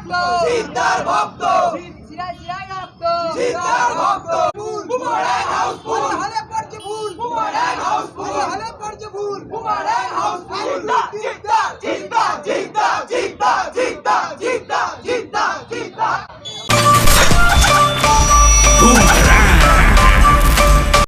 রক্ত সিদ্ধার ভক্ত শিরায় শিরায় রক্ত সিদ্ধার ভক্ত বুমারাং হাউসফুল হলে পড়ছে ভুল বুমারাং হাউসফুল হলে পড়ছে ভুল বুমারাং হাউসফুল